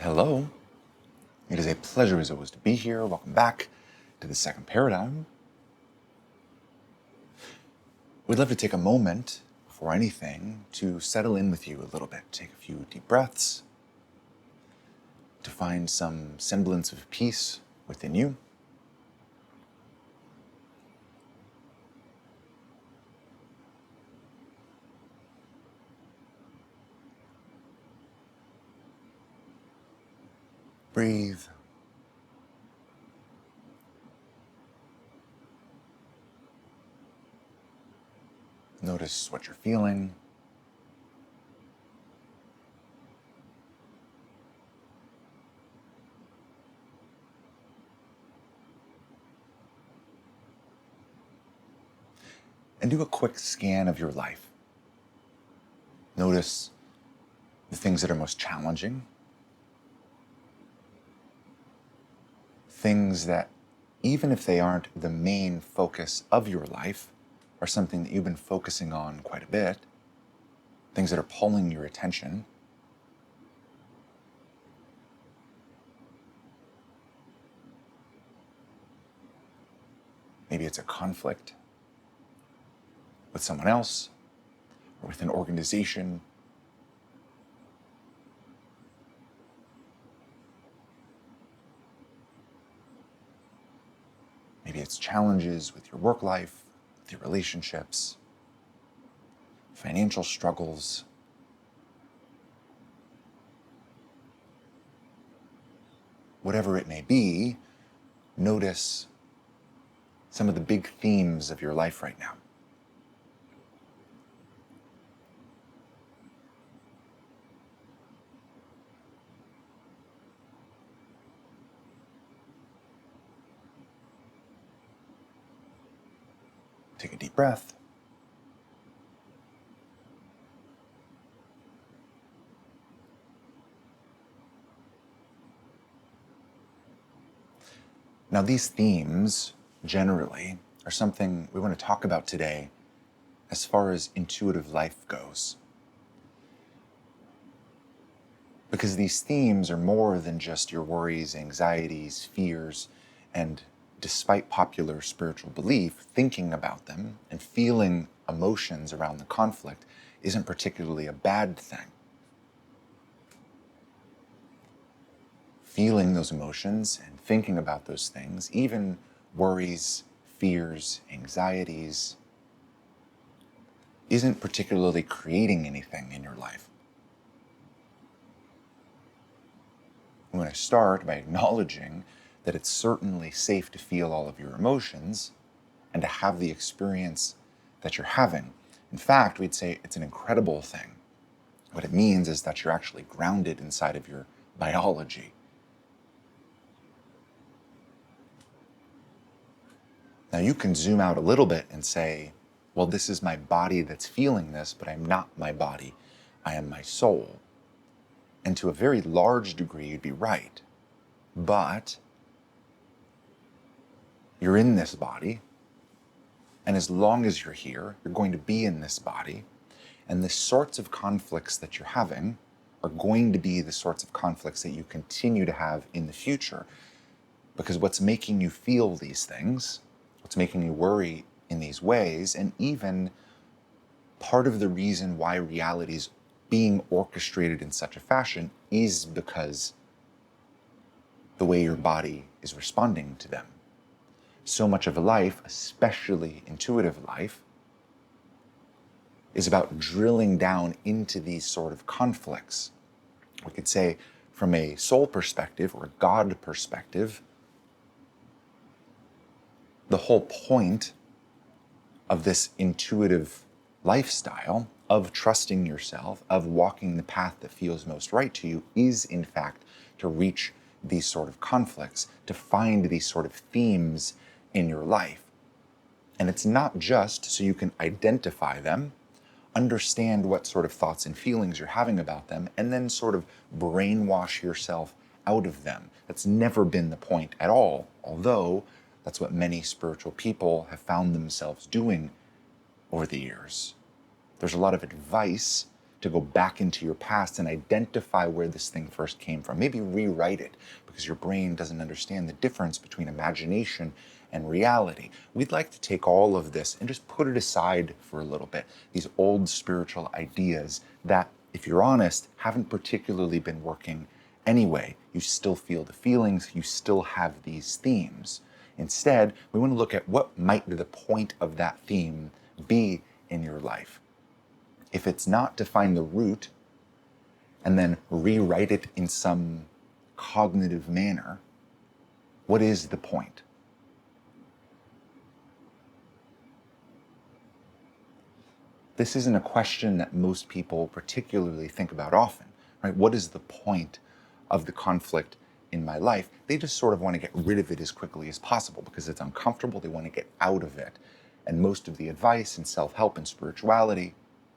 Hello. It is a pleasure as always to be here. Welcome back to the second paradigm. We'd love to take a moment before anything to settle in with you a little bit. Take a few deep breaths to find some semblance of peace within you. Breathe. Notice what you're feeling. And do a quick scan of your life. Notice the things that are most challenging. Things that, even if they aren't the main focus of your life, are something that you've been focusing on quite a bit. Things that are pulling your attention. Maybe it's a conflict with someone else, or with an organization. Maybe it's challenges with your work life, with your relationships, financial struggles. Whatever it may be, notice some of the big themes of your life right now. Take a deep breath. Now, these themes, generally, are something we want to talk about today as far as intuitive life goes. Because these themes are more than just your worries, anxieties, fears, and despite popular spiritual belief, thinking about them and feeling emotions around the conflict isn't particularly a bad thing. Feeling those emotions and thinking about those things, even worries, fears, anxieties, isn't particularly creating anything in your life. I'm going to start by acknowledging that it's certainly safe to feel all of your emotions and to have the experience that you're having. In fact, we'd say it's an incredible thing. What it means is that you're actually grounded inside of your biology. Now you can zoom out a little bit and say, well, this is my body that's feeling this, but I'm not my body. I am my soul. And to a very large degree, you'd be right. But you're in this body, and as long as you're here, you're going to be in this body, and the sorts of conflicts that you're having are going to be the sorts of conflicts that you continue to have in the future. Because what's making you feel these things, what's making you worry in these ways, and even part of the reason why reality is being orchestrated in such a fashion is because the way your body is responding to them. So much of life, especially intuitive life, is about drilling down into these sort of conflicts. We could say from a soul perspective or a God perspective, the whole point of this intuitive lifestyle of trusting yourself, of walking the path that feels most right to you, is in fact to reach these sort of conflicts, to find these sort of themes in your life. And it's not just so you can identify them, understand what sort of thoughts and feelings you're having about them, and then sort of brainwash yourself out of them. That's never been the point at all, although that's what many spiritual people have found themselves doing over the years. There's a lot of advice to go back into your past and identify where this thing first came from. Maybe rewrite it because your brain doesn't understand the difference between imagination and reality. We'd like to take all of this and just put it aside for a little bit. These old spiritual ideas that, if you're honest, haven't particularly been working anyway. You still feel the feelings, you still have these themes. Instead, we want to look at what might the point of that theme be in your life. If it's not to find the root and then rewrite it in some cognitive manner, what is the point? This isn't a question that most people particularly think about often, right? What is the point of the conflict in my life? They just sort of want to get rid of it as quickly as possible because it's uncomfortable. They want to get out of it. And most of the advice and self-help and spirituality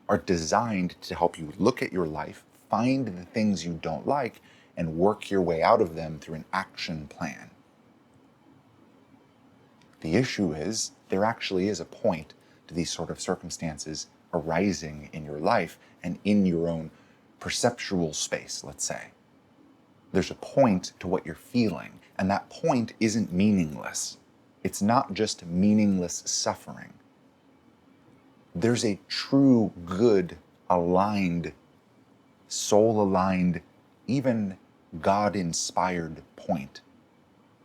are designed to help you look at your life, find the things you don't like, and work your way out of them through an action plan. The issue is, there actually is a point to these sort of circumstances arising in your life and in your own perceptual space, let's say. There's a point to what you're feeling, and that point isn't meaningless. It's not just meaningless suffering. There's a true, good, aligned, soul-aligned, even God-inspired point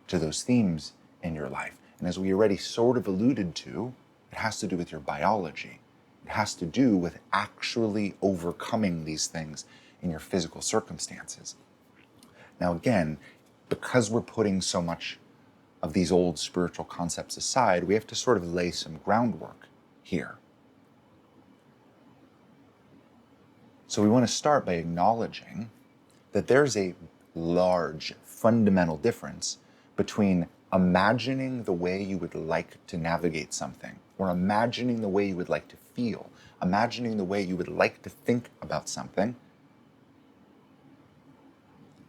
to those themes in your life. And as we already sort of alluded to, it has to do with your biology. It has to do with actually overcoming these things in your physical circumstances. Now again, because we're putting so much of these old spiritual concepts aside, we have to sort of lay some groundwork here. So we want to start by acknowledging that there's a large fundamental difference between imagining the way you would like to navigate something, or imagining the way you would like to feel, imagining the way you would like to think about something,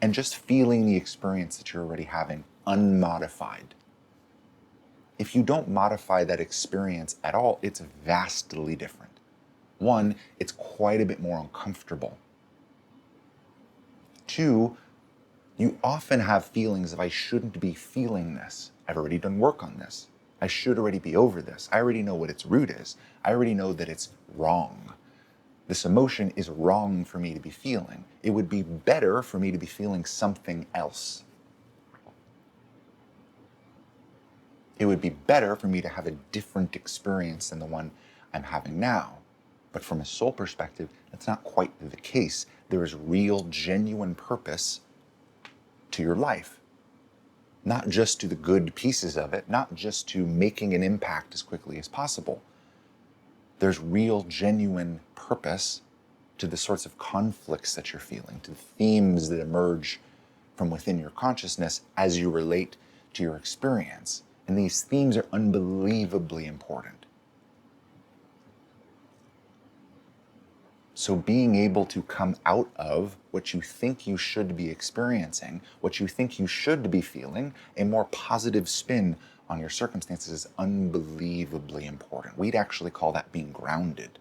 and just feeling the experience that you're already having unmodified. If you don't modify that experience at all, it's vastly different. One, it's quite a bit more uncomfortable. Two, you often have feelings of, I shouldn't be feeling this. I've already done work on this. I should already be over this. I already know what its root is. I already know that it's wrong. This emotion is wrong for me to be feeling. It would be better for me to be feeling something else. It would be better for me to have a different experience than the one I'm having now. But from a soul perspective, that's not quite the case. There is real, genuine purpose to your life. Not just to the good pieces of it, not just to making an impact as quickly as possible. There's real, genuine purpose to the sorts of conflicts that you're feeling, to the themes that emerge from within your consciousness as you relate to your experience. And these themes are unbelievably important. So being able to come out of what you think you should be experiencing, what you think you should be feeling, a more positive spin on your circumstances is unbelievably important. We'd actually call that being grounded.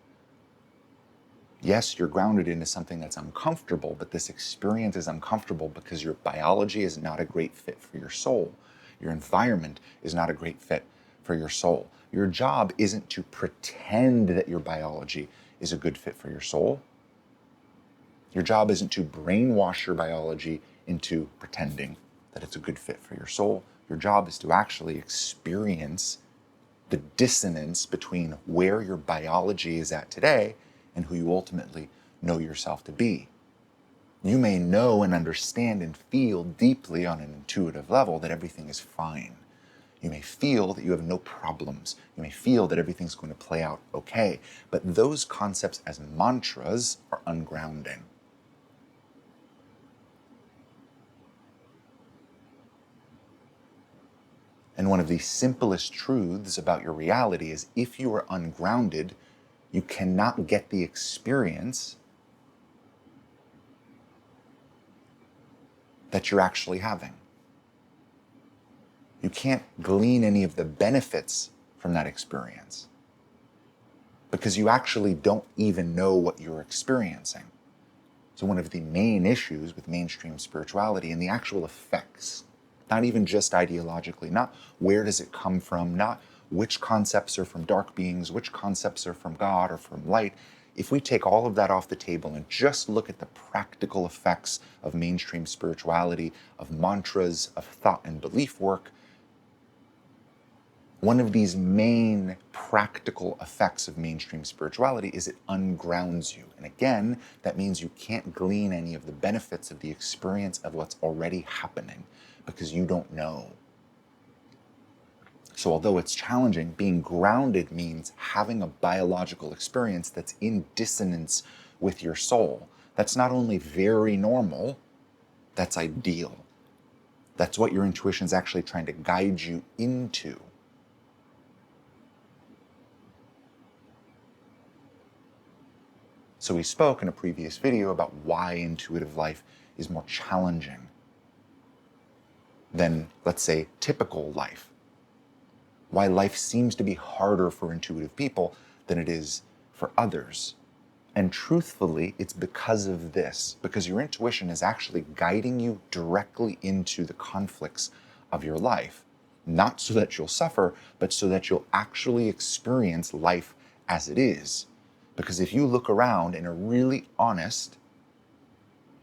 Yes, you're grounded into something that's uncomfortable, but this experience is uncomfortable because your biology is not a great fit for your soul. Your environment is not a great fit for your soul. Your job isn't to pretend that your biology is a good fit for your soul. Your job isn't to brainwash your biology into pretending that it's a good fit for your soul. Your job is to actually experience the dissonance between where your biology is at today and who you ultimately know yourself to be. You may know and understand and feel deeply on an intuitive level that everything is fine. You may feel that you have no problems. You may feel that everything's going to play out okay. But those concepts as mantras are ungrounding. And one of the simplest truths about your reality is if you are ungrounded, you cannot get the experience that you're actually having. You can't glean any of the benefits from that experience. because you actually don't even know what you're experiencing. So one of the main issues with mainstream spirituality and the actual effects, not even just ideologically, not where does it come from, not which concepts are from dark beings, which concepts are from God or from light. If we take all of that off the table and just look at the practical effects of mainstream spirituality, of mantras, of thought and belief work, one of these main practical effects of mainstream spirituality is it ungrounds you. And again, that means you can't glean any of the benefits of the experience of what's already happening because you don't know. So although it's challenging, being grounded means having a biological experience that's in dissonance with your soul. That's not only very normal, that's ideal. That's what your intuition is actually trying to guide you into. So we spoke in a previous video about why intuitive life is more challenging than, let's say, typical life. Why life seems to be harder for intuitive people than it is for others. And truthfully, it's because of this, because your intuition is actually guiding you directly into the conflicts of your life. Not so that you'll suffer, but so that you'll actually experience life as it is. Because if you look around and are really honest,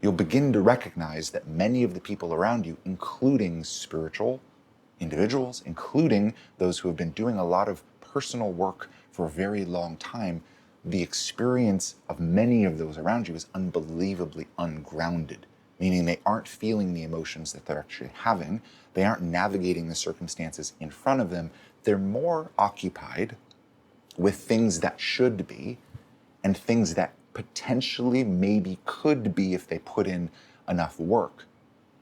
you'll begin to recognize that many of the people around you, including spiritual individuals, including those who have been doing a lot of personal work for a very long time, the experience of many of those around you is unbelievably ungrounded, meaning they aren't feeling the emotions that they're actually having. They aren't navigating the circumstances in front of them. They're more occupied with things that should be and things that potentially maybe could be if they put in enough work.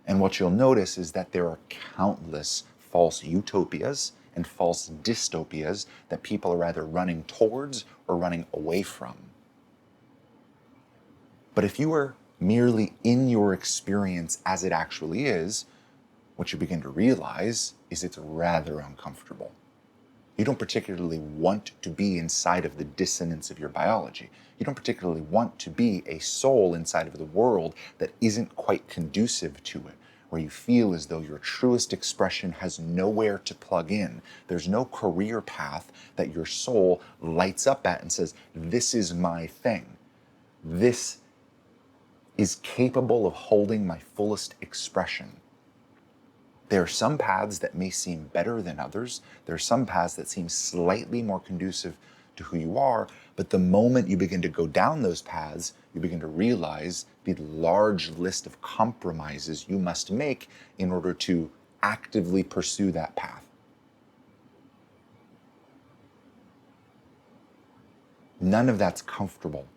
And what you'll notice is that there are countless false utopias and false dystopias that people are either running towards or running away from. But if you are merely in your experience as it actually is, what you begin to realize is it's rather uncomfortable. You don't particularly want to be inside of the dissonance of your biology. You don't particularly want to be a soul inside of the world that isn't quite conducive to it, where you feel as though your truest expression has nowhere to plug in. There's no career path that your soul lights up at and says, this is my thing. This is capable of holding my fullest expression. There are some paths that may seem better than others. There are some paths that seem slightly more conducive to who you are, but the moment you begin to go down those paths, you begin to realize the large list of compromises you must make in order to actively pursue that path. None of that's comfortable.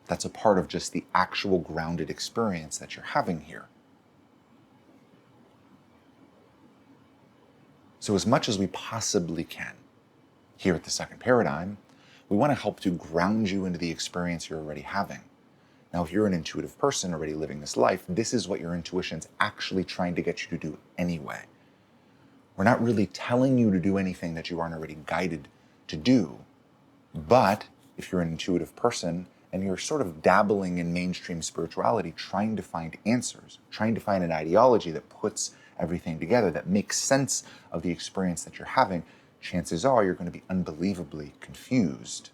That's a part of just the actual grounded experience that you're having here. So as much as we possibly can, here at the Second Paradigm, we want to help to ground you into the experience you're already having. Now, if you're an intuitive person already living this life, this is what your intuition's actually trying to get you to do anyway. We're not really telling you to do anything that you aren't already guided to do. But if you're an intuitive person and you're sort of dabbling in mainstream spirituality, trying to find answers, trying to find an ideology that puts everything together, that makes sense of the experience that you're having, chances are you're going to be unbelievably confused.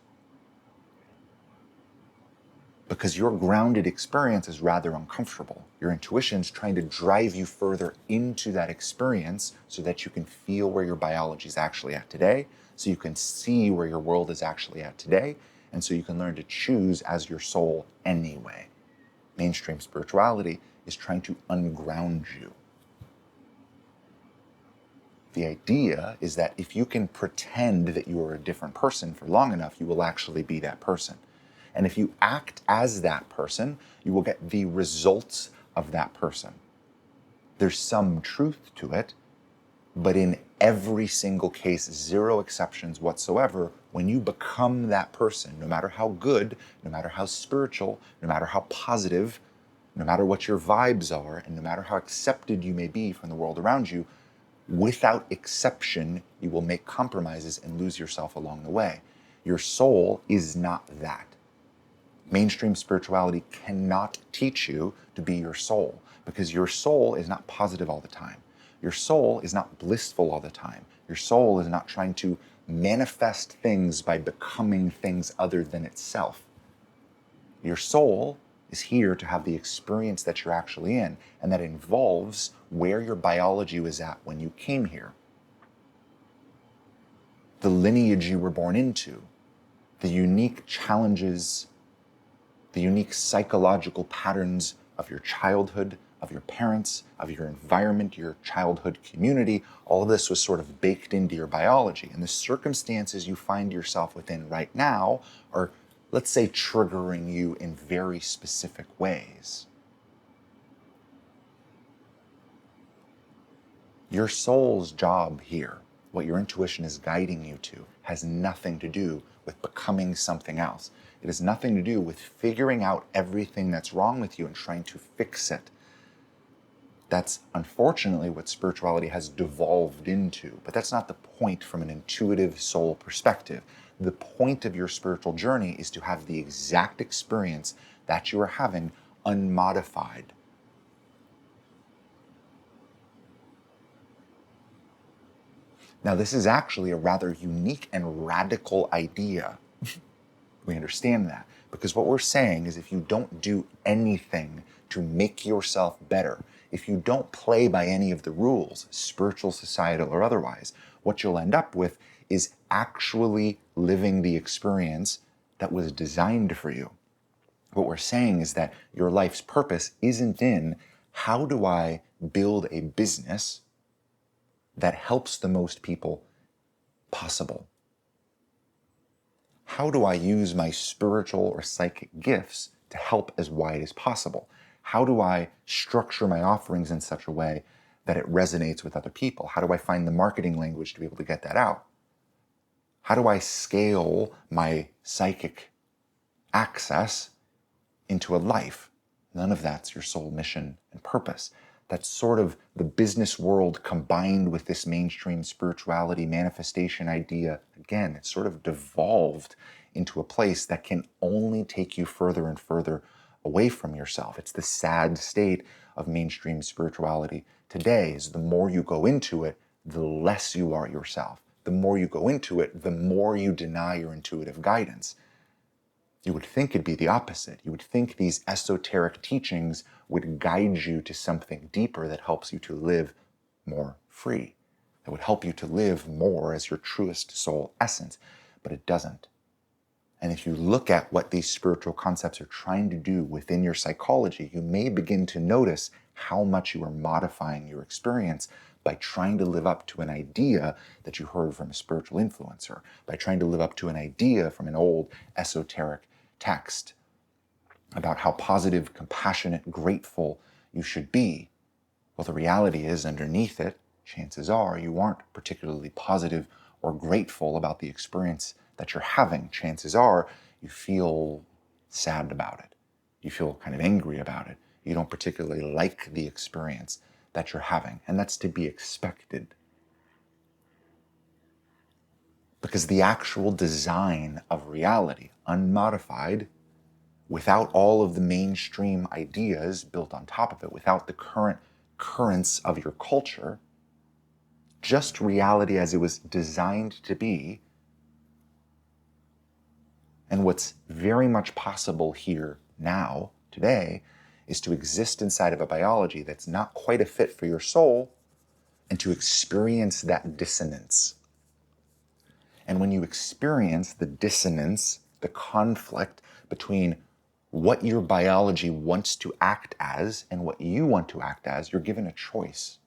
Because your grounded experience is rather uncomfortable. Your intuition's trying to drive you further into that experience so that you can feel where your biology is actually at today, so you can see where your world is actually at today, and so you can learn to choose as your soul anyway. Mainstream spirituality is trying to unground you. The idea is that if you can pretend that you are a different person for long enough, you will actually be that person. And if you act as that person, you will get the results of that person. There's some truth to it, but in every single case, zero exceptions whatsoever, when you become that person, no matter how good, no matter how spiritual, no matter how positive, no matter what your vibes are, and no matter how accepted you may be from the world around you, without exception, you will make compromises and lose yourself along the way. Your soul is not that. Mainstream spirituality cannot teach you to be your soul, because your soul is not positive all the time. Your soul is not blissful all the time. Your soul is not trying to manifest things by becoming things other than itself. Your soul is here to have the experience that you're actually in, and that involves where your biology was at when you came here, the lineage you were born into, the unique challenges, the unique psychological patterns of your childhood, of your parents, of your environment, your childhood community. All of this was sort of baked into your biology. And the circumstances you find yourself within right now are, let's say, triggering you in very specific ways. Your soul's job here, what your intuition is guiding you to, has nothing to do with becoming something else. It has nothing to do with figuring out everything that's wrong with you and trying to fix it. That's unfortunately what spirituality has devolved into, but that's not the point from an intuitive soul perspective. The point of your spiritual journey is to have the exact experience that you are having unmodified. Now, this is actually a rather unique and radical idea. We understand that, because what we're saying is if you don't do anything to make yourself better, if you don't play by any of the rules, spiritual, societal, or otherwise, what you'll end up with is actually living the experience that was designed for you. What we're saying is that your life's purpose isn't in how do I build a business that helps the most people possible. How do I use my spiritual or psychic gifts to help as wide as possible? How do I structure my offerings in such a way that it resonates with other people? How do I find the marketing language to be able to get that out? How do I scale my psychic access into a life? None of that's your soul mission and purpose. That's sort of the business world combined with this mainstream spirituality manifestation idea. Again, it's sort of devolved into a place that can only take you further and further away from yourself. It's the sad state of mainstream spirituality today, is the more you go into it, the less you are yourself. The more you go into it, the more you deny your intuitive guidance. You would think it'd be the opposite. You would think these esoteric teachings would guide you to something deeper that helps you to live more free, that would help you to live more as your truest soul essence, but it doesn't. And if you look at what these spiritual concepts are trying to do within your psychology, you may begin to notice how much you are modifying your experience by trying to live up to an idea that you heard from a spiritual influencer, by trying to live up to an idea from an old esoteric text about how positive, compassionate, grateful you should be. Well, the reality is underneath it, chances are you aren't particularly positive or grateful about the experience that you're having. Chances are you feel sad about it. You feel kind of angry about it. You don't particularly like the experience that you're having, and that's to be expected. Because the actual design of reality, unmodified, without all of the mainstream ideas built on top of it, without the current currents of your culture, just reality as it was designed to be, and what's very much possible here now, today, is to exist inside of a biology that's not quite a fit for your soul, and to experience that dissonance. And when you experience the dissonance, the conflict between what your biology wants to act as and what you want to act as, you're given a choice.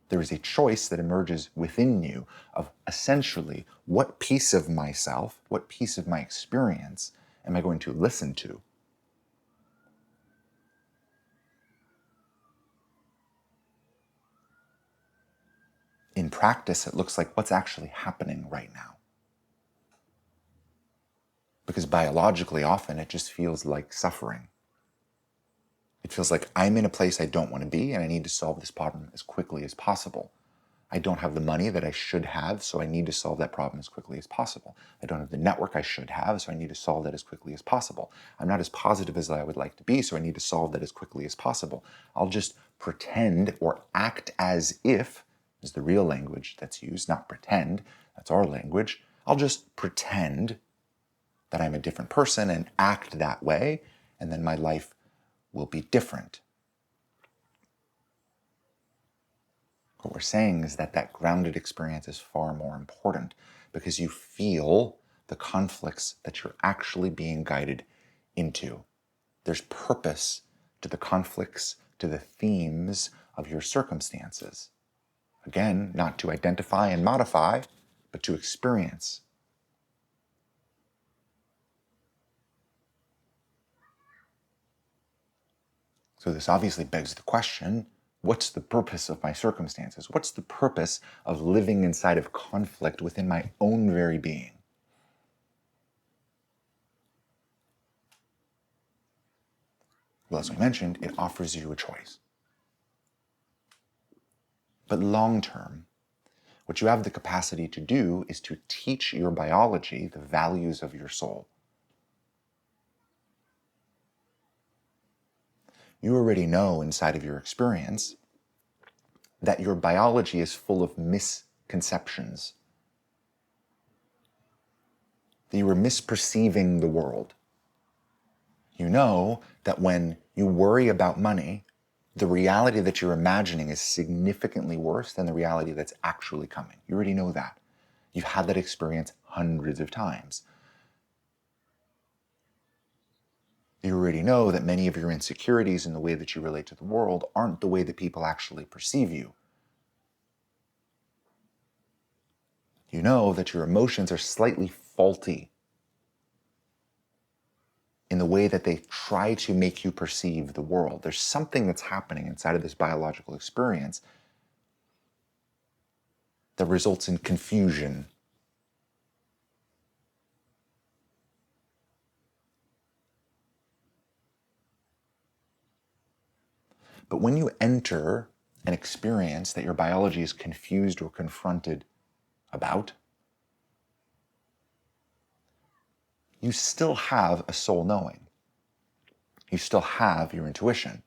There is a choice that emerges within you of essentially what piece of myself, what piece of my experience am I going to listen to? In practice, it looks like what's actually happening right now. Because biologically, often it just feels like suffering. It feels like I'm in a place I don't want to be and I need to solve this problem as quickly as possible. I don't have the money that I should have, so I need to solve that problem as quickly as possible. I don't have the network I should have, so I need to solve that as quickly as possible. I'm not as positive as I would like to be, so I need to solve that as quickly as possible. I'll just pretend or act as if, is the real language that's used, not pretend, that's our language. I'll just pretend that I'm a different person and act that way, and then my life will be different. What we're saying is that that grounded experience is far more important because you feel the conflicts that you're actually being guided into. There's purpose to the conflicts, to the themes of your circumstances. Again, not to identify and modify, but to experience. So this obviously begs the question, what's the purpose of my circumstances? What's the purpose of living inside of conflict within my own very being? Well, as we mentioned, it offers you a choice. But long term, what you have the capacity to do is to teach your biology the values of your soul. You already know inside of your experience that your biology is full of misconceptions. That you are misperceiving the world. You know that when you worry about money, the reality that you're imagining is significantly worse than the reality that's actually coming. You already know that. You've had that experience hundreds of times. You already know that many of your insecurities and the way that you relate to the world aren't the way that people actually perceive you. You know that your emotions are slightly faulty in the way that they try to make you perceive the world. There's something that's happening inside of this biological experience that results in confusion. But when you enter an experience that your biology is confused or confronted about, you still have a soul knowing. You still have your intuition.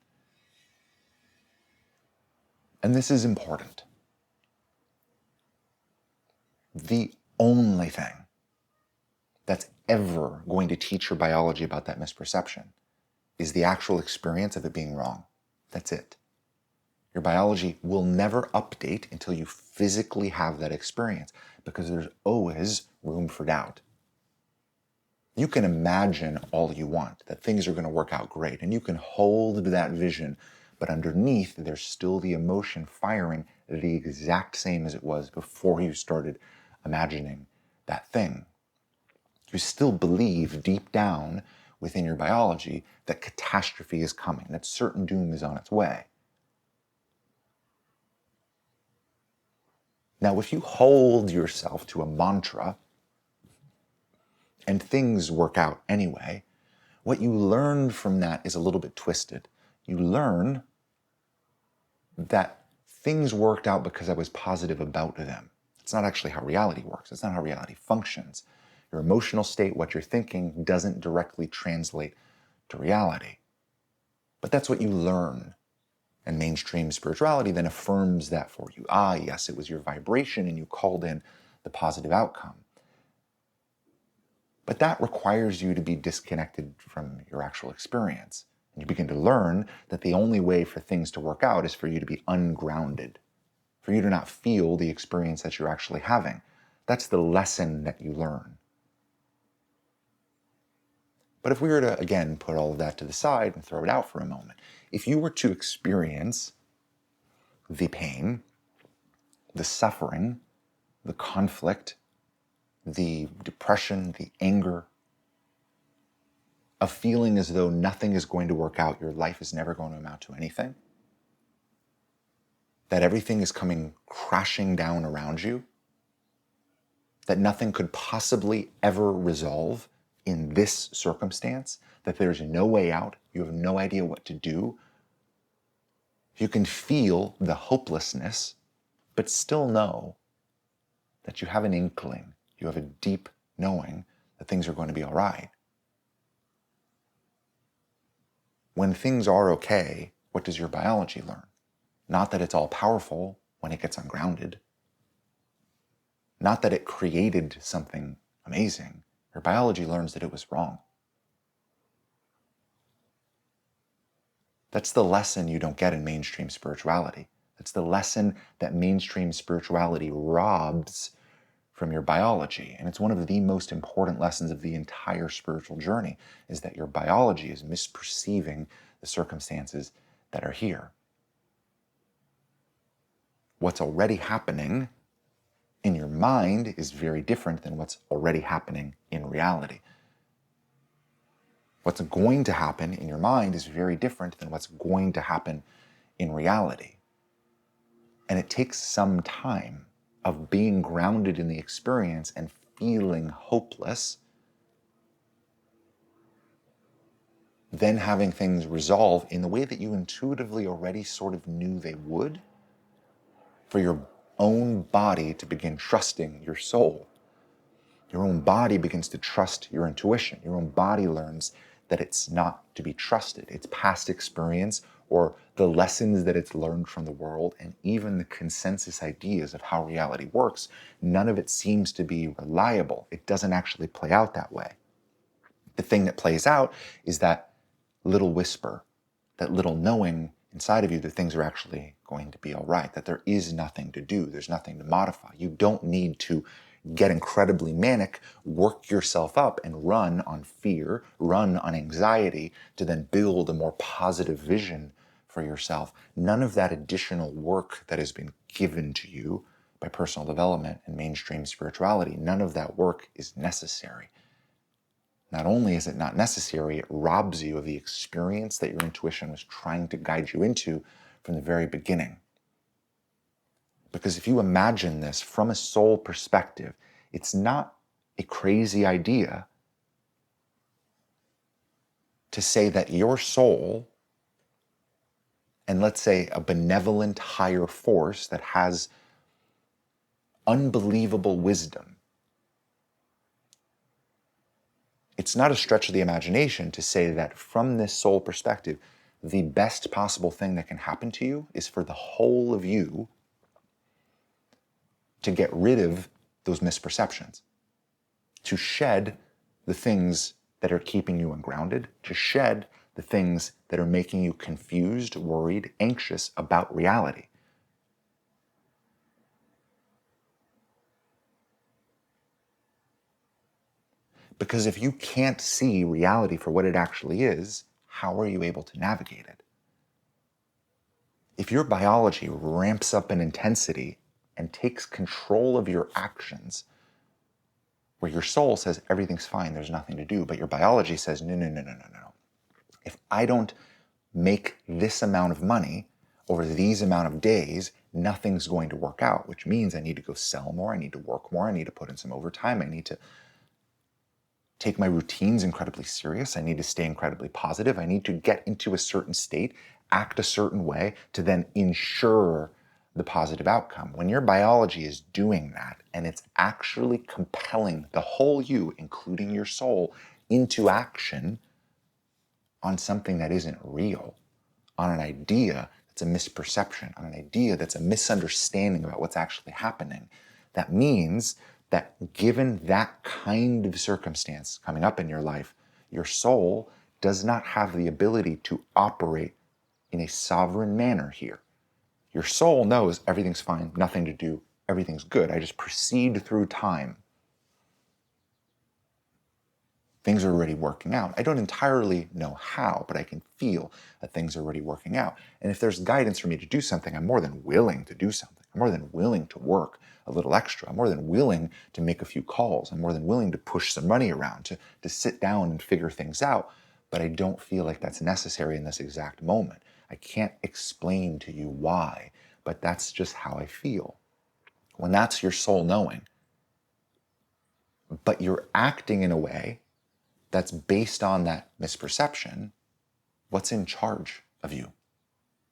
And this is important. The only thing that's ever going to teach your biology about that misperception is the actual experience of it being wrong. That's it. Your biology will never update until you physically have that experience, because there's always room for doubt. You can imagine all you want, that things are going to work out great, and you can hold that vision, but underneath there's still the emotion firing the exact same as it was before you started imagining that thing. You still believe deep down within your biology that catastrophe is coming, that certain doom is on its way. Now, if you hold yourself to a mantra and things work out anyway, what you learn from that is a little bit twisted. You learn that things worked out because I was positive about them. It's not actually how reality works. It's not how reality functions. Your emotional state, what you're thinking, doesn't directly translate to reality. But that's what you learn. And mainstream spirituality then affirms that for you. Ah, yes, it was your vibration and you called in the positive outcome. But that requires you to be disconnected from your actual experience. And you begin to learn that the only way for things to work out is for you to be ungrounded, for you to not feel the experience that you're actually having. That's the lesson that you learn. But if we were to, again, put all of that to the side and throw it out for a moment, if you were to experience the pain, the suffering, the conflict, the depression, the anger, of feeling as though nothing is going to work out, your life is never going to amount to anything, that everything is coming crashing down around you, that nothing could possibly ever resolve in this circumstance, that there's no way out, you have no idea what to do, you can feel the hopelessness but still know that you have an inkling, you have a deep knowing that things are going to be all right. When things are okay, what does your biology learn? Not that it's all powerful when it gets ungrounded. Not that it created something amazing. Your biology learns that it was wrong. That's the lesson you don't get in mainstream spirituality. That's the lesson that mainstream spirituality robs from your biology. And it's one of the most important lessons of the entire spiritual journey, is that your biology is misperceiving the circumstances that are here. What's already happening in your mind is very different than what's already happening in reality. What's going to happen in your mind is very different than what's going to happen in reality. And it takes some time of being grounded in the experience and feeling hopeless, then having things resolve in the way that you intuitively already sort of knew they would, for your own body to begin trusting your soul. Your own body begins to trust your intuition. Your own body learns that it's not to be trusted. Its past experience, or the lessons that it's learned from the world, and even the consensus ideas of how reality works, none of it seems to be reliable. It doesn't actually play out that way. The thing that plays out is that little whisper, that little knowing inside of you that things are actually going to be all right, that there is nothing to do, there's nothing to modify. You don't need to get incredibly manic, work yourself up and run on fear, run on anxiety to then build a more positive vision for yourself. None of that additional work that has been given to you by personal development and mainstream spirituality, none of that work is necessary. Not only is it not necessary, it robs you of the experience that your intuition was trying to guide you into from the very beginning. Because if you imagine this from a soul perspective, it's not a crazy idea to say that your soul, and let's say a benevolent higher force that has unbelievable wisdom, it's not a stretch of the imagination to say that from this soul perspective, the best possible thing that can happen to you is for the whole of you to get rid of those misperceptions, to shed the things that are keeping you ungrounded, to shed the things that are making you confused, worried, anxious about reality. Because if you can't see reality for what it actually is, how are you able to navigate it? If your biology ramps up in intensity and takes control of your actions, where your soul says everything's fine, there's nothing to do, but your biology says, no, no, no, no, no, no. If I don't make this amount of money over these amount of days, nothing's going to work out, which means I need to go sell more, I need to work more, I need to put in some overtime, I need to take my routines incredibly serious, I need to stay incredibly positive, I need to get into a certain state, act a certain way to then ensure the positive outcome. When your biology is doing that and it's actually compelling the whole you, including your soul, into action on something that isn't real, on an idea that's a misperception, on an idea that's a misunderstanding about what's actually happening, that means that given that kind of circumstance coming up in your life, your soul does not have the ability to operate in a sovereign manner here. Your soul knows everything's fine, nothing to do, everything's good. I just proceed through time. Things are already working out. I don't entirely know how, but I can feel that things are already working out. And if there's guidance for me to do something, I'm more than willing to do something. I'm more than willing to work a little extra. I'm more than willing to make a few calls. I'm more than willing to push some money around, to sit down and figure things out. But I don't feel like that's necessary in this exact moment. I can't explain to you why, but that's just how I feel. When that's your soul knowing, but you're acting in a way that's based on that misperception, what's in charge of you?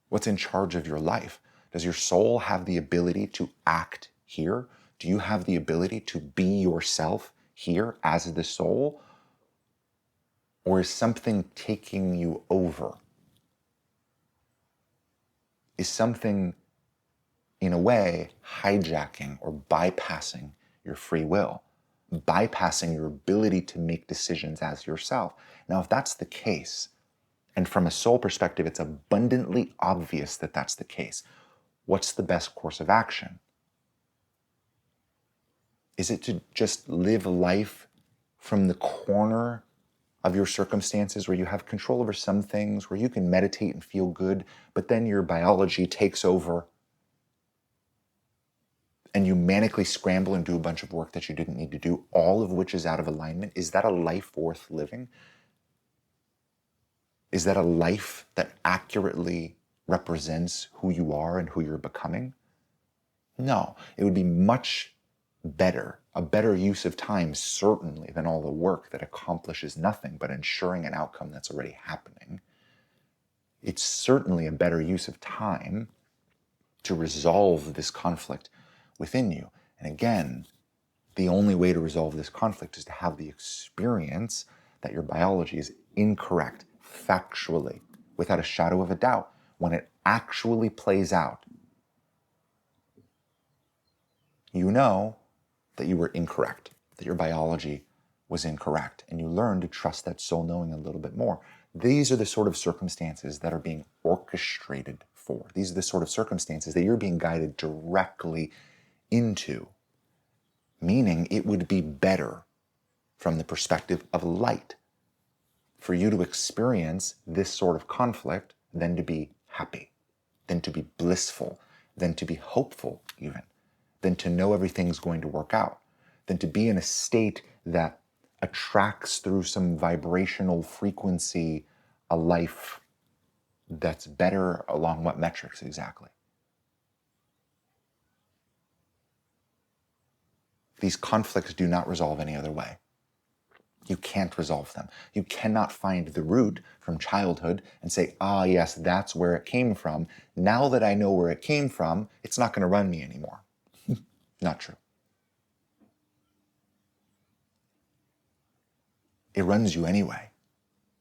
What's in charge of your life? Does your soul have the ability to act here? Do you have the ability to be yourself here as the soul? Or is something taking you over? Is something, in a way, hijacking or bypassing your free will, bypassing your ability to make decisions as yourself? Now, if that's the case, and from a soul perspective, it's abundantly obvious that that's the case, what's the best course of action? Is it to just live life from the corner of your circumstances where you have control over some things, where you can meditate and feel good, but then your biology takes over and you manically scramble and do a bunch of work that you didn't need to do, all of which is out of alignment? Is that a life worth living? Is that a life that accurately represents who you are and who you're becoming? No, it would be much better, a better use of time, certainly, than all the work that accomplishes nothing but ensuring an outcome that's already happening. It's certainly a better use of time to resolve this conflict within you. And again, the only way to resolve this conflict is to have the experience that your biology is incorrect, factually, without a shadow of a doubt. When it actually plays out, you know that you were incorrect, that your biology was incorrect, and you learn to trust that soul knowing a little bit more. These are the sort of circumstances that are being orchestrated for. These are the sort of circumstances that you're being guided directly into, meaning it would be better from the perspective of light for you to experience this sort of conflict than to be happy, than to be blissful, than to be hopeful even, than to know everything's going to work out, than to be in a state that attracts through some vibrational frequency a life that's better along what metrics exactly? These conflicts do not resolve any other way. You can't resolve them. You cannot find the root from childhood and say, ah, yes, that's where it came from. Now that I know where it came from, it's not going to run me anymore. Not true. It runs you anyway.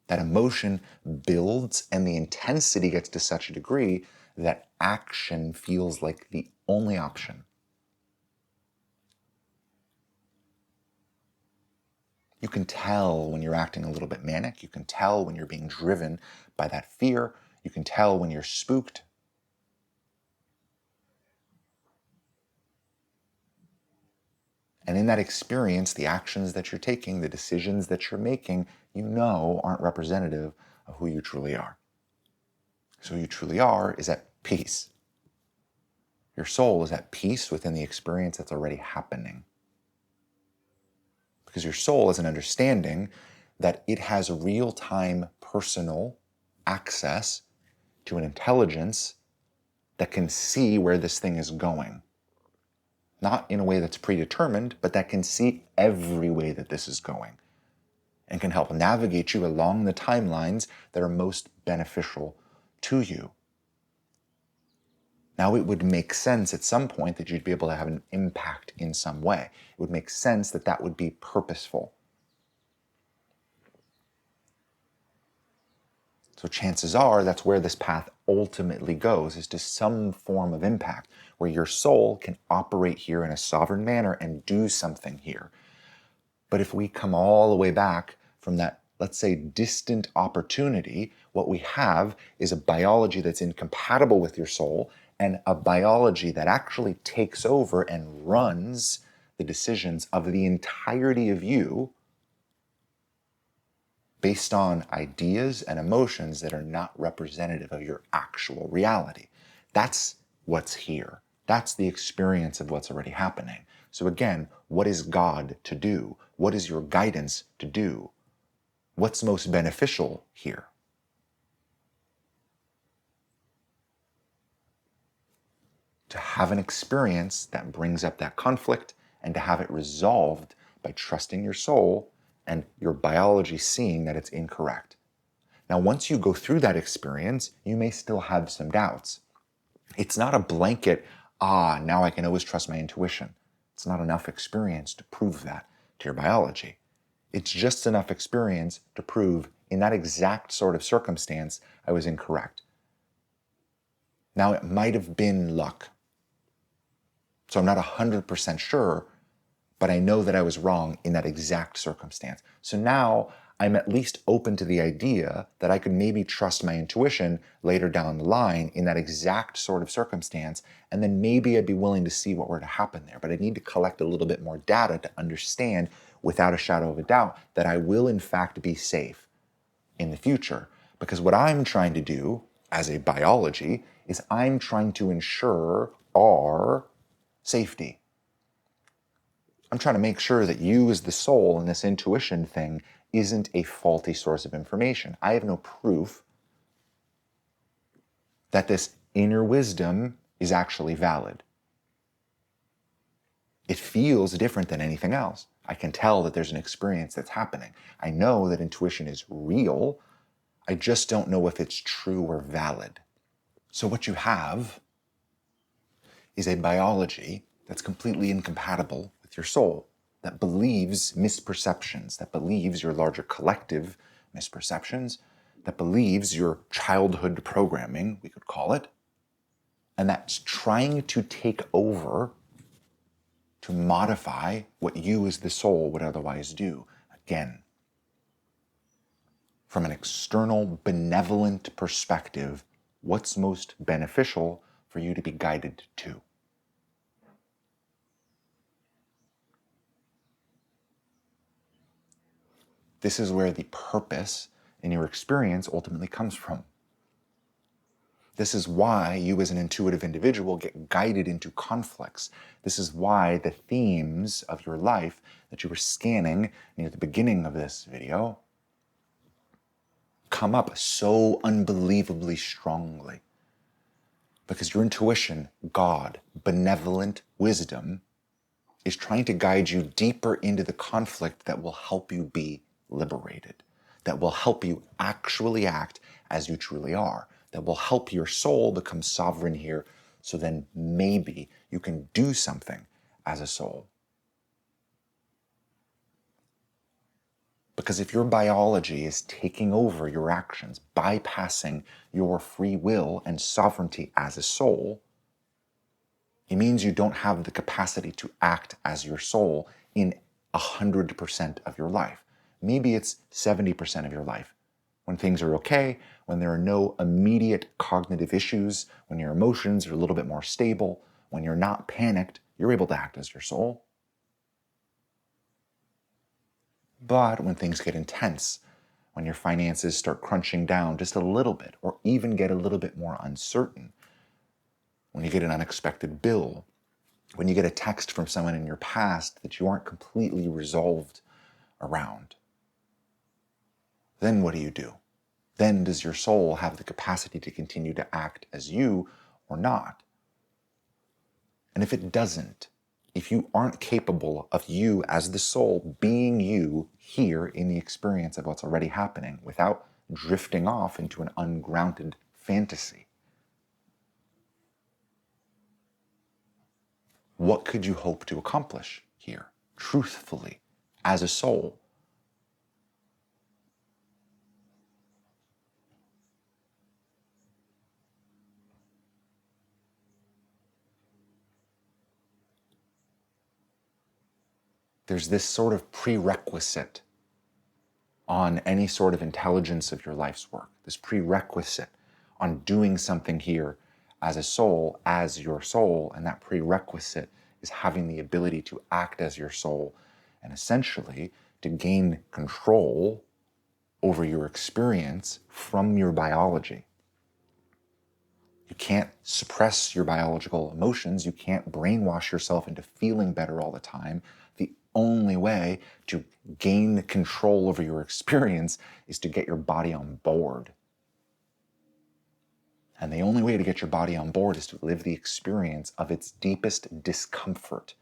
That emotion builds and the intensity gets to such a degree that action feels like the only option. You can tell when you're acting a little bit manic. You can tell when you're being driven by that fear. You can tell when you're spooked. And in that experience, the actions that you're taking, the decisions that you're making, you know aren't representative of who you truly are. So who you truly are is at peace. Your soul is at peace within the experience that's already happening. Because your soul has an understanding that it has real-time personal access to an intelligence that can see where this thing is going. Not in a way that's predetermined, but that can see every way that this is going and can help navigate you along the timelines that are most beneficial to you. Now, it would make sense at some point that you'd be able to have an impact in some way. It would make sense that that would be purposeful. So chances are that's where this path ultimately goes, is to some form of impact, where your soul can operate here in a sovereign manner and do something here. But if we come all the way back from that, let's say, distant opportunity, what we have is a biology that's incompatible with your soul, and a biology that actually takes over and runs the decisions of the entirety of you based on ideas and emotions that are not representative of your actual reality. That's what's here. That's the experience of what's already happening. So again, what is God to do? What is your guidance to do? What's most beneficial here? To have an experience that brings up that conflict and to have it resolved by trusting your soul and your biology seeing that it's incorrect. Now, once you go through that experience, you may still have some doubts. It's not a blanket, now I can always trust my intuition. It's not enough experience to prove that to your biology. It's just enough experience to prove in that exact sort of circumstance, I was incorrect. Now, it might have been luck. So I'm not 100% sure, but I know that I was wrong in that exact circumstance. So now I'm at least open to the idea that I could maybe trust my intuition later down the line in that exact sort of circumstance, and then maybe I'd be willing to see what were to happen there. But I need to collect a little bit more data to understand without a shadow of a doubt that I will in fact be safe in the future. Because what I'm trying to do as a biology is I'm trying to ensure our safety. I'm trying to make sure that you as the soul and this intuition thing isn't a faulty source of information. I have no proof that this inner wisdom is actually valid. It feels different than anything else. I can tell that there's an experience that's happening. I know that intuition is real. I just don't know if it's true or valid. So what you have is a biology that's completely incompatible with your soul, that believes misperceptions, that believes your larger collective misperceptions, that believes your childhood programming, we could call it, and that's trying to take over, to modify what you as the soul would otherwise do. Again, from an external, benevolent perspective, what's most beneficial for you to be guided to? This is where the purpose in your experience ultimately comes from. This is why you as an intuitive individual get guided into conflicts. This is why the themes of your life that you were scanning near the beginning of this video come up so unbelievably strongly. Because your intuition, God, benevolent wisdom, is trying to guide you deeper into the conflict that will help you be liberated, that will help you actually act as you truly are, that will help your soul become sovereign here, so then maybe you can do something as a soul. Because if your biology is taking over your actions, bypassing your free will and sovereignty as a soul, it means you don't have the capacity to act as your soul in 100% of your life. Maybe it's 70% of your life. When things are okay, when there are no immediate cognitive issues, when your emotions are a little bit more stable, when you're not panicked, you're able to act as your soul. But when things get intense, when your finances start crunching down just a little bit, or even get a little bit more uncertain, when you get an unexpected bill, when you get a text from someone in your past that you aren't completely resolved around, then what do? Then does your soul have the capacity to continue to act as you or not? And if it doesn't, if you aren't capable of you as the soul being you here in the experience of what's already happening without drifting off into an ungrounded fantasy, what could you hope to accomplish here, truthfully, as a soul? There's this sort of prerequisite on any sort of intelligence of your life's work, this prerequisite on doing something here as a soul, as your soul, and that prerequisite is having the ability to act as your soul and essentially to gain control over your experience from your biology. You can't suppress your biological emotions. You can't brainwash yourself into feeling better all the time. The only way to gain control over your experience is to get your body on board. And the only way to get your body on board is to live the experience of its deepest discomfort,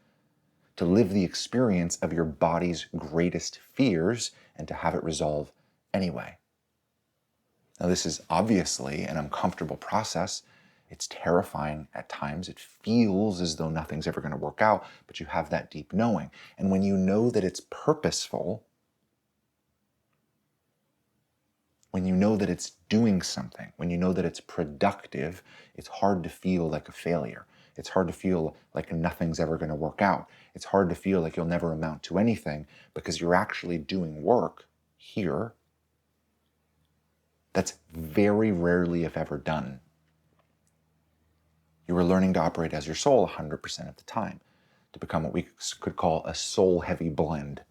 to live the experience of your body's greatest fears and to have it resolve anyway. Now, this is obviously an uncomfortable process. It's terrifying at times. It feels as though nothing's ever going to work out, but you have that deep knowing. And when you know that it's purposeful, when you know that it's doing something, when you know that it's productive, it's hard to feel like a failure. It's hard to feel like nothing's ever going to work out. It's hard to feel like you'll never amount to anything because you're actually doing work here that's very rarely, if ever, done. You are learning to operate as your soul 100% of the time, to become what we could call a soul-heavy blend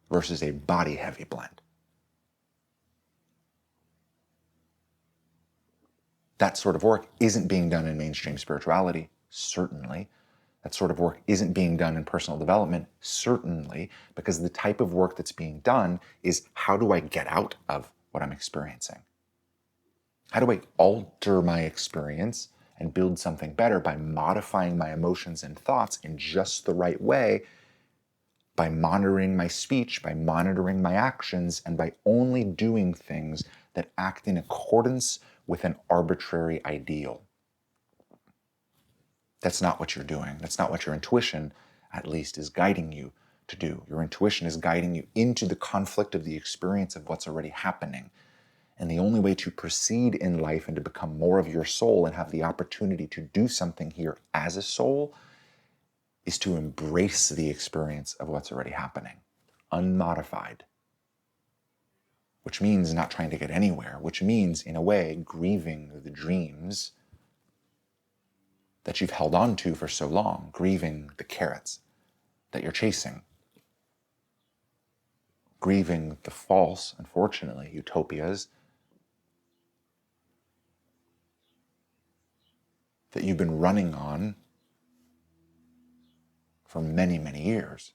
versus a body-heavy blend. That sort of work isn't being done in mainstream spirituality, certainly. That sort of work isn't being done in personal development, certainly, because the type of work that's being done is, how do I get out of what I'm experiencing? How do I alter my experience and build something better by modifying my emotions and thoughts in just the right way, by monitoring my speech, by monitoring my actions, and by only doing things that act in accordance with an arbitrary ideal? That's not what you're doing. That's not what your intuition, at least, is guiding you to do. Your intuition is guiding you into the conflict of the experience of what's already happening. And the only way to proceed in life and to become more of your soul and have the opportunity to do something here as a soul is to embrace the experience of what's already happening, unmodified. Which means not trying to get anywhere, which means, in a way, grieving the dreams that you've held on to for so long, grieving the carrots that you're chasing, grieving the false, unfortunately, utopias that you've been running on for many, many years.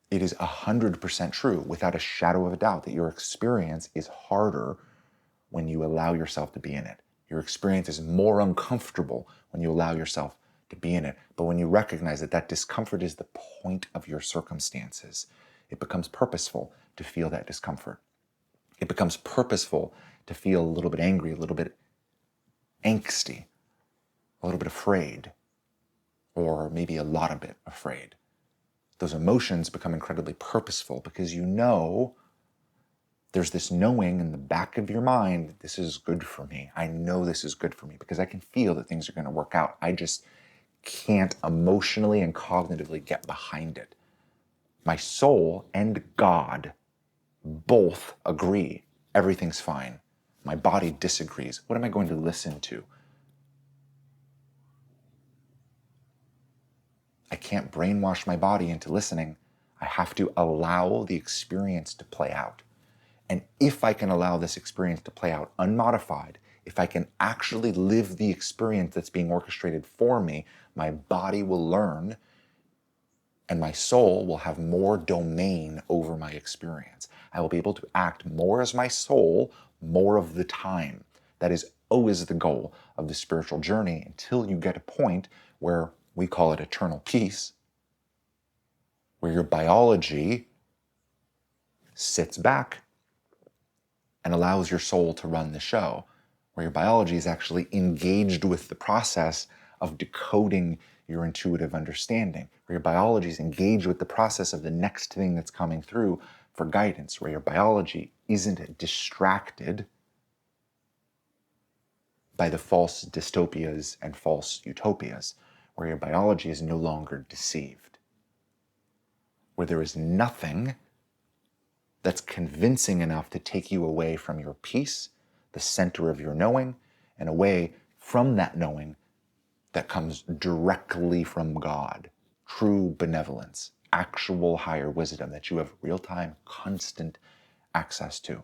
It is 100% true, without a shadow of a doubt, that your experience is harder when you allow yourself to be in it. Your experience is more uncomfortable when you allow yourself to be in it. But when you recognize that that discomfort is the point of your circumstances, it becomes purposeful to feel that discomfort. It becomes purposeful to feel a little bit angry, a little bit angsty, a little bit afraid, or maybe a lot of bit afraid. Those emotions become incredibly purposeful because you know there's this knowing in the back of your mind that this is good for me. I know this is good for me because I can feel that things are going to work out. I just can't emotionally and cognitively get behind it. My soul and God both agree everything's fine. My body disagrees. What am I going to listen to? I can't brainwash my body into listening. I have to allow the experience to play out. And if I can allow this experience to play out unmodified, if I can actually live the experience that's being orchestrated for me, my body will learn and my soul will have more domain over my experience. I will be able to act more as my soul more of the time. That is always the goal of the spiritual journey until you get a point where we call it eternal peace, where your biology sits back and allows your soul to run the show, where your biology is actually engaged with the process of decoding your intuitive understanding, where your biology is engaged with the process of the next thing that's coming through for guidance, where your biology isn't distracted by the false dystopias and false utopias, where your biology is no longer deceived, where there is nothing that's convincing enough to take you away from your peace, the center of your knowing, and away from that knowing that comes directly from God, true benevolence, actual higher wisdom that you have real-time, constant access to.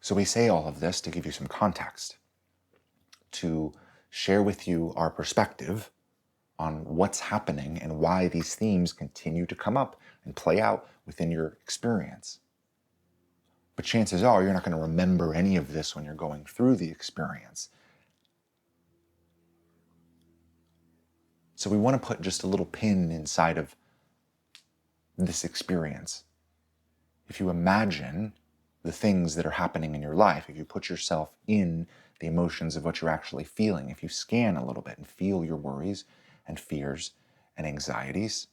So we say all of this to give you some context, to share with you our perspective on what's happening and why these themes continue to come up and play out within your experience. But chances are you're not going to remember any of this when you're going through the experience. So we want to put just a little pin inside of this experience. If you imagine the things that are happening in your life, if you put yourself in the emotions of what you're actually feeling, if you scan a little bit and feel your worries and fears and anxieties,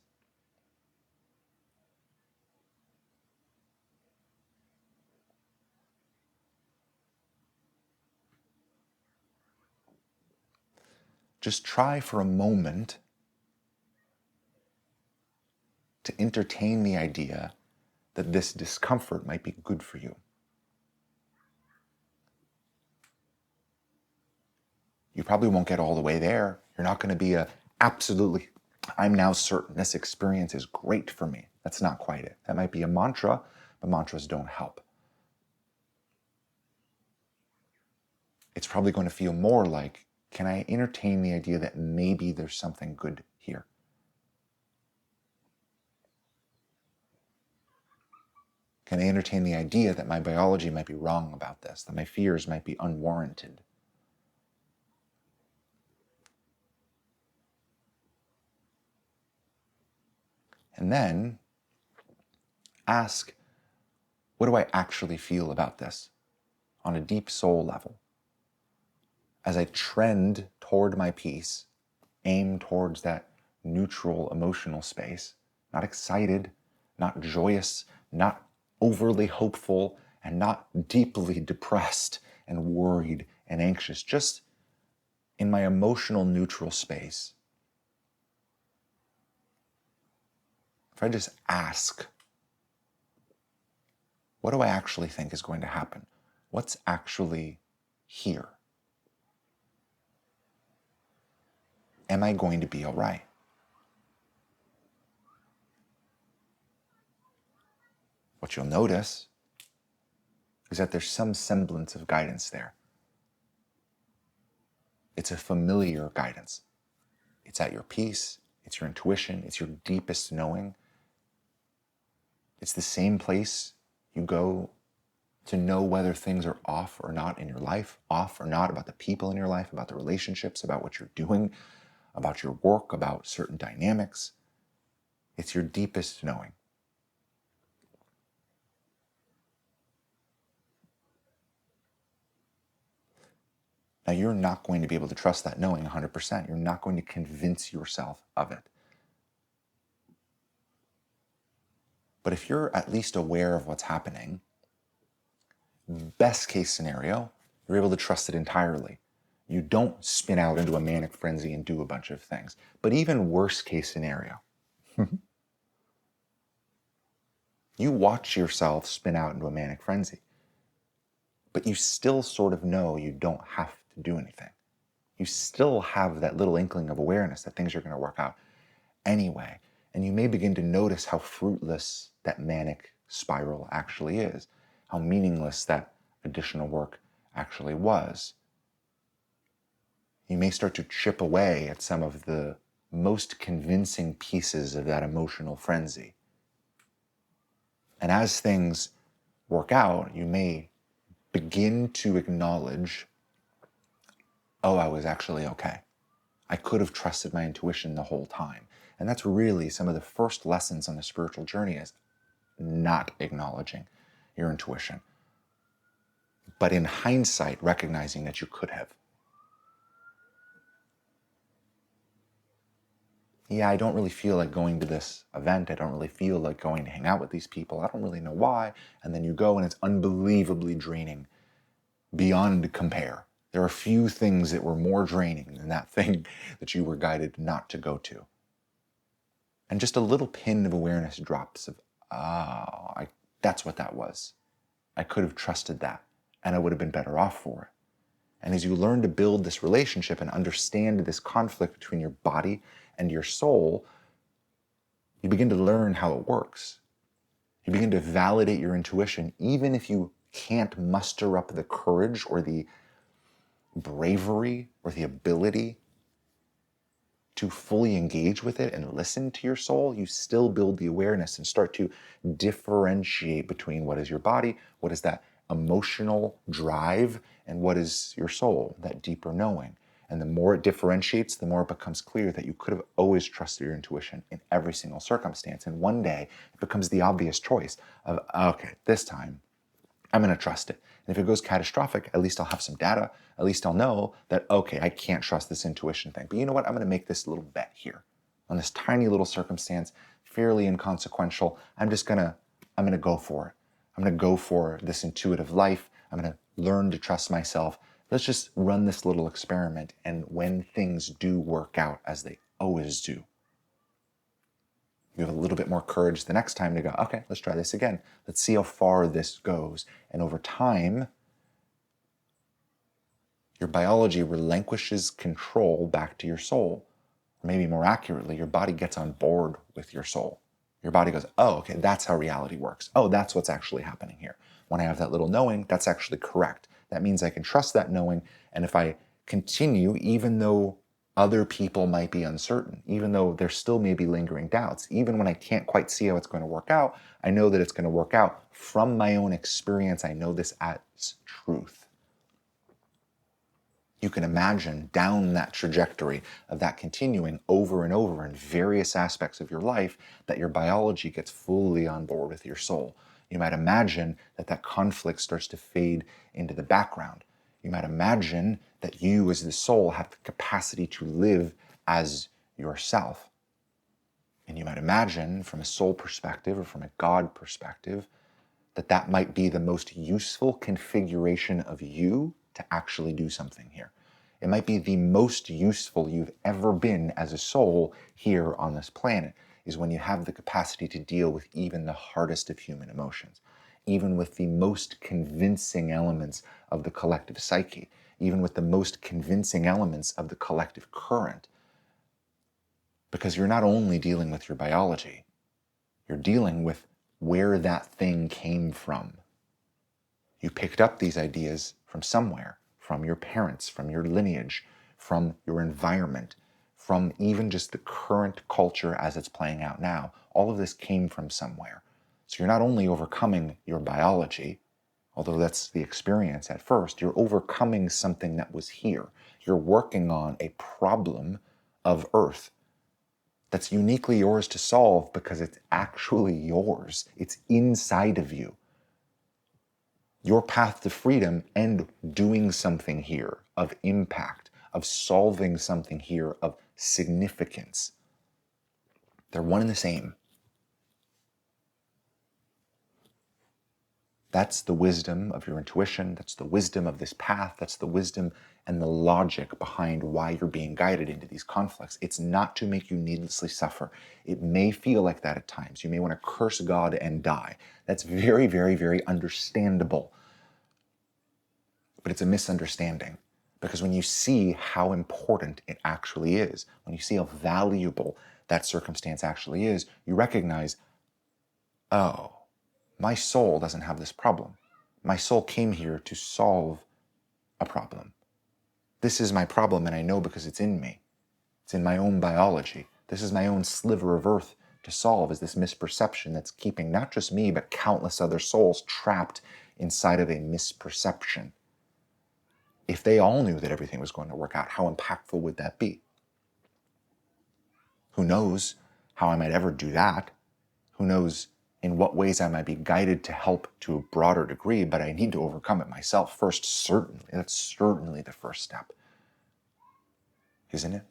just try for a moment to entertain the idea that this discomfort might be good for you. You probably won't get all the way there. You're not going to be absolutely, I'm now certain this experience is great for me. That's not quite it. That might be a mantra, but mantras don't help. It's probably going to feel more like, can I entertain the idea that maybe there's something good here? Can I entertain the idea that my biology might be wrong about this, that my fears might be unwarranted? And then ask, what do I actually feel about this on a deep soul level? As I trend toward my peace, aim towards that neutral emotional space, not excited, not joyous, not overly hopeful, and not deeply depressed and worried and anxious, just in my emotional neutral space. If I just ask, what do I actually think is going to happen? What's actually here? Am I going to be all right? What you'll notice is that there's some semblance of guidance there. It's a familiar guidance. It's at your peace, it's your intuition, it's your deepest knowing. It's the same place you go to know whether things are off or not in your life, off or not about the people in your life, about the relationships, about what you're doing, about your work, about certain dynamics. It's your deepest knowing. Now, you're not going to be able to trust that knowing 100%. You're not going to convince yourself of it. But if you're at least aware of what's happening, best case scenario, you're able to trust it entirely. You don't spin out into a manic frenzy and do a bunch of things. But even worst case scenario, you watch yourself spin out into a manic frenzy, but you still sort of know you don't have to do anything. You still have that little inkling of awareness that things are going to work out anyway. And you may begin to notice how fruitless that manic spiral actually is, how meaningless that additional work actually was. You may start to chip away at some of the most convincing pieces of that emotional frenzy. And as things work out, you may begin to acknowledge, oh, I was actually okay. I could have trusted my intuition the whole time. And that's really some of the first lessons on the spiritual journey, is not acknowledging your intuition, but in hindsight, recognizing that you could have. Yeah, I don't really feel like going to this event. I don't really feel like going to hang out with these people. I don't really know why. And then you go and it's unbelievably draining beyond compare. There are few things that were more draining than that thing that you were guided not to go to. And just a little pin of awareness drops of, that's what that was. I could have trusted that and I would have been better off for it. And as you learn to build this relationship and understand this conflict between your body and your soul, you begin to learn how it works. You begin to validate your intuition, even if you can't muster up the courage or the bravery or the ability to fully engage with it and listen to your soul. You still build the awareness and start to differentiate between what is your body, what is that emotional drive, and what is your soul, that deeper knowing. And the more it differentiates, the more it becomes clear that you could have always trusted your intuition in every single circumstance. And one day it becomes the obvious choice of, okay, this time I'm going to trust it. And if it goes catastrophic, at least I'll have some data. At least I'll know that, okay, I can't trust this intuition thing. But you know what? I'm going to make this little bet here on this tiny little circumstance, fairly inconsequential. I'm going to go for it. I'm going to go for this intuitive life. I'm going to learn to trust myself. Let's just run this little experiment. And when things do work out, as they always do, you have a little bit more courage the next time to go, okay, let's try this again. Let's see how far this goes. And over time, your biology relinquishes control back to your soul. Or maybe more accurately, your body gets on board with your soul. Your body goes, oh, okay, that's how reality works. Oh, that's what's actually happening here. When I have that little knowing, that's actually correct. That means I can trust that knowing. And if I continue, even though other people might be uncertain, even though there still may be lingering doubts, even when I can't quite see how it's going to work out, I know that it's going to work out. From my own experience, I know this as truth. You can imagine down that trajectory of that continuing over and over in various aspects of your life, that your biology gets fully on board with your soul. You might imagine that that conflict starts to fade into the background. You might imagine that you as the soul have the capacity to live as yourself. And you might imagine from a soul perspective or from a God perspective that that might be the most useful configuration of you to actually do something here. It might be the most useful you've ever been as a soul here on this planet, is when you have the capacity to deal with even the hardest of human emotions, even with the most convincing elements of the collective psyche, even with the most convincing elements of the collective current. Because you're not only dealing with your biology, you're dealing with where that thing came from. You picked up these ideas from somewhere, from your parents, from your lineage, from your environment, from even just the current culture as it's playing out now. All of this came from somewhere. So you're not only overcoming your biology, although that's the experience at first, you're overcoming something that was here. You're working on a problem of Earth that's uniquely yours to solve because it's actually yours. It's inside of you. Your path to freedom and doing something here of impact, of solving something here of significance. They're one and the same. That's the wisdom of your intuition. That's the wisdom of this path. That's the wisdom and the logic behind why you're being guided into these conflicts. It's not to make you needlessly suffer. It may feel like that at times. You may want to curse God and die. That's very, very, very understandable. But it's a misunderstanding. Because when you see how important it actually is, when you see how valuable that circumstance actually is, you recognize, oh, my soul doesn't have this problem. My soul came here to solve a problem. This is my problem, and I know because it's in me. It's in my own biology. This is my own sliver of earth to solve, is this misperception that's keeping not just me, but countless other souls trapped inside of a misperception. If they all knew that everything was going to work out, how impactful would that be? Who knows how I might ever do that? Who knows in what ways I might be guided to help to a broader degree, but I need to overcome it myself first, certainly. That's certainly the first step. Isn't it?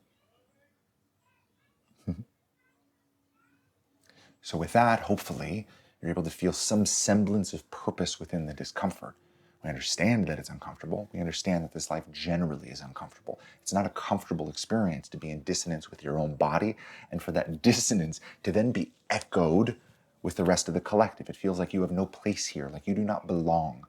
So with that, hopefully, you're able to feel some semblance of purpose within the discomfort. We understand that it's uncomfortable. We understand that this life generally is uncomfortable. It's not a comfortable experience to be in dissonance with your own body, and for that dissonance to then be echoed with the rest of the collective. It feels like you have no place here, like you do not belong,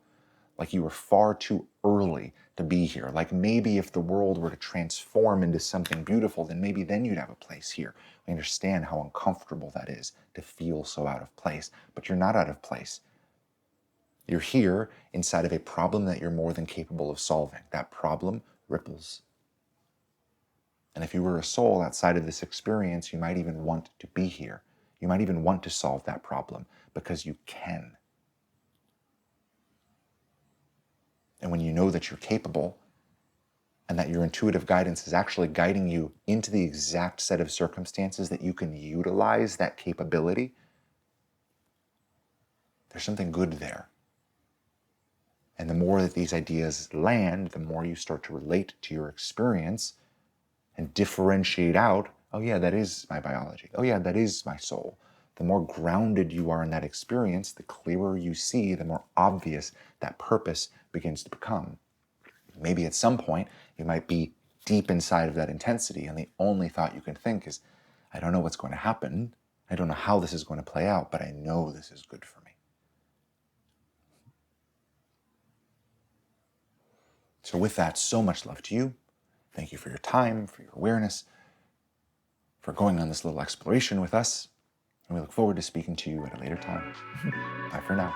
like you were far too early to be here. Like maybe if the world were to transform into something beautiful, then maybe then you'd have a place here. We understand how uncomfortable that is to feel so out of place, but you're not out of place. You're here inside of a problem that you're more than capable of solving. That problem ripples. And if you were a soul outside of this experience, you might even want to be here. You might even want to solve that problem because you can. And when you know that you're capable, and that your intuitive guidance is actually guiding you into the exact set of circumstances that you can utilize that capability, there's something good there. And the more that these ideas land, the more you start to relate to your experience and differentiate out, oh yeah, that is my biology. Oh yeah, that is my soul. The more grounded you are in that experience, the clearer you see, the more obvious that purpose begins to become. Maybe at some point, you might be deep inside of that intensity, and the only thought you can think is, I don't know what's going to happen. I don't know how this is going to play out, but I know this is good for me. So with that, so much love to you. Thank you for your time, for your awareness, for going on this little exploration with us. And we look forward to speaking to you at a later time. Bye for now.